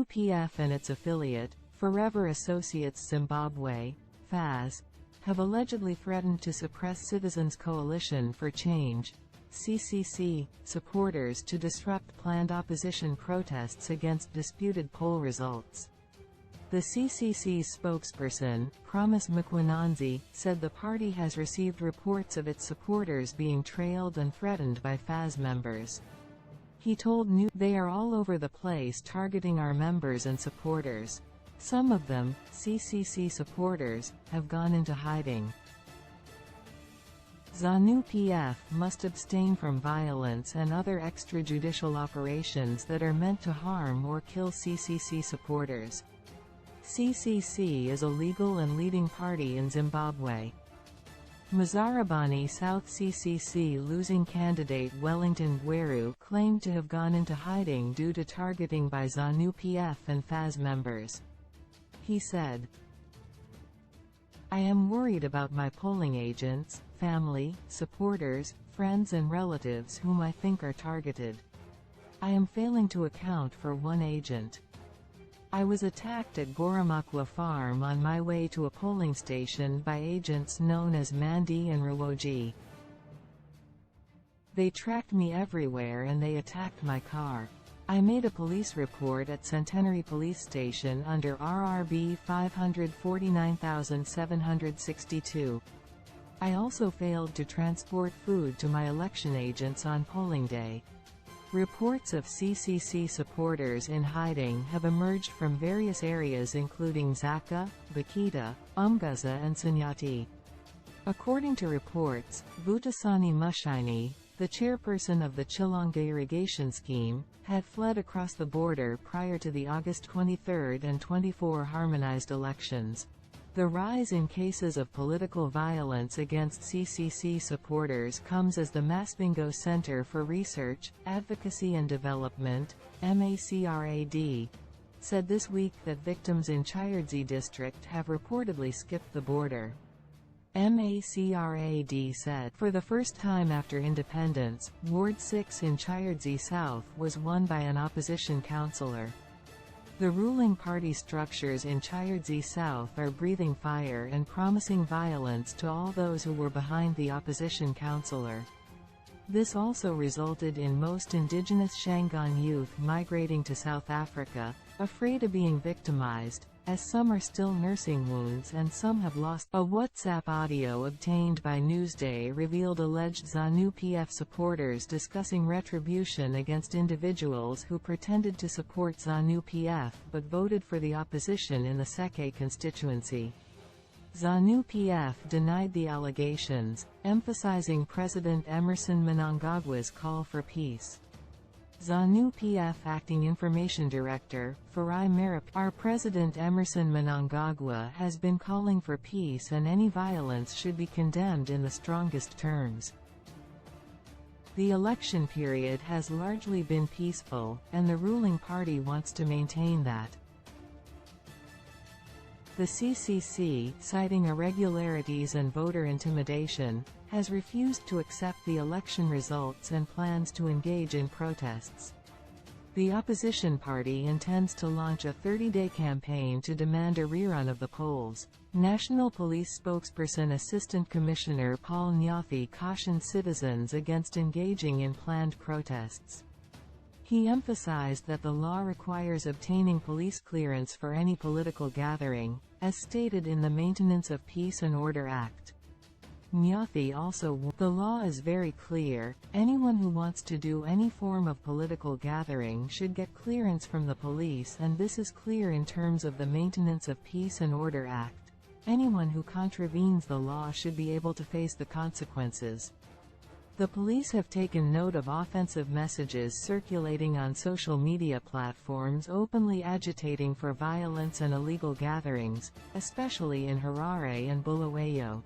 ZANU-PF and its affiliate, Forever Associates Zimbabwe, FAZ, have allegedly threatened to suppress Citizens Coalition for Change, CCC, supporters to disrupt planned opposition protests against disputed poll results. The CCC's spokesperson, Promise Mkwananzi, said the party has received reports of its supporters being trailed and threatened by FAZ members. He told "They are all over the place targeting our members and supporters. Some of them, CCC supporters, have gone into hiding. ZANU-PF must abstain from violence and other extrajudicial operations that are meant to harm or kill CCC supporters. CCC is a legal and leading party in Zimbabwe. Mzarabani South CCC losing candidate Wellington Gweru claimed to have gone into hiding due to targeting by ZANU-PF and FAZ members. He said, "I am worried about my polling agents, family, supporters, friends and relatives whom I think are targeted. I am failing to account for one agent. I was attacked at Goromakwa Farm on my way to a polling station by agents known as Mandi and Rawoji. They tracked me everywhere and they attacked my car. I made a police report at Centenary Police Station under RRB 549762. I also failed to transport food to my election agents on polling day." Reports of CCC supporters in hiding have emerged from various areas including Zaka, Bakita, Umgaza and Sanyati. According to reports, Vutasani Mushaini, the chairperson of the Chilonga irrigation scheme, had fled across the border prior to the August 23 and 24 harmonized elections. The rise in cases of political violence against CCC supporters comes as the Masvingo Center for Research, Advocacy and Development, MACRAD, said this week that victims in Chayardzi district have reportedly skipped the border. MACRAD said, for the first time after independence, Ward 6 in Chayardzi South was won by an opposition councillor. The ruling party structures in Chayardzi South are breathing fire and promising violence to all those who were behind the opposition councillor. This also resulted in most indigenous Shangaan youth migrating to South Africa, afraid of being victimized, as some are still nursing wounds and some have lost. A WhatsApp audio obtained by Newsday revealed alleged ZANU-PF supporters discussing retribution against individuals who pretended to support ZANU-PF but voted for the opposition in the Seke constituency. ZANU-PF denied the allegations, emphasizing President Emmerson Mnangagwa's call for peace. ZANU-PF Acting Information Director, Farai Marip, our President Emmerson Mnangagwa has been calling for peace and any violence should be condemned in the strongest terms. The election period has largely been peaceful, and the ruling party wants to maintain that. The CCC, citing irregularities and voter intimidation, has refused to accept the election results and plans to engage in protests. The opposition party intends to launch a 30-day campaign to demand a rerun of the polls. National Police spokesperson Assistant Commissioner Paul Nyathi cautioned citizens against engaging in planned protests. He emphasized that the law requires obtaining police clearance for any political gathering, as stated in the Maintenance of Peace and Order Act. Nyathi also warned, "The law is very clear, anyone who wants to do any form of political gathering should get clearance from the police and this is clear in terms of the Maintenance of Peace and Order Act. Anyone who contravenes the law should be able to face the consequences." The police have taken note of offensive messages circulating on social media platforms openly agitating for violence and illegal gatherings, especially in Harare and Bulawayo.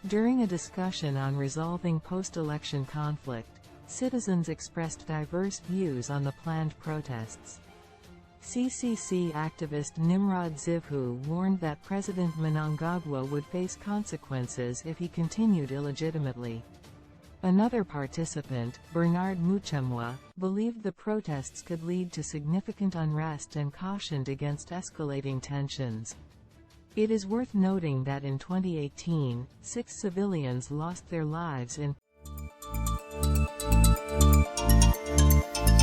During a discussion on resolving post-election conflict, citizens expressed diverse views on the planned protests. CCC activist Nimrod Zivhu warned that President Mnangagwa would face consequences if he continued illegitimately. Another participant, Bernard Muchemwa, believed the protests could lead to significant unrest and cautioned against escalating tensions. It is worth noting that in 2018, 6 civilians lost their lives in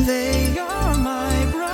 They are my brothers.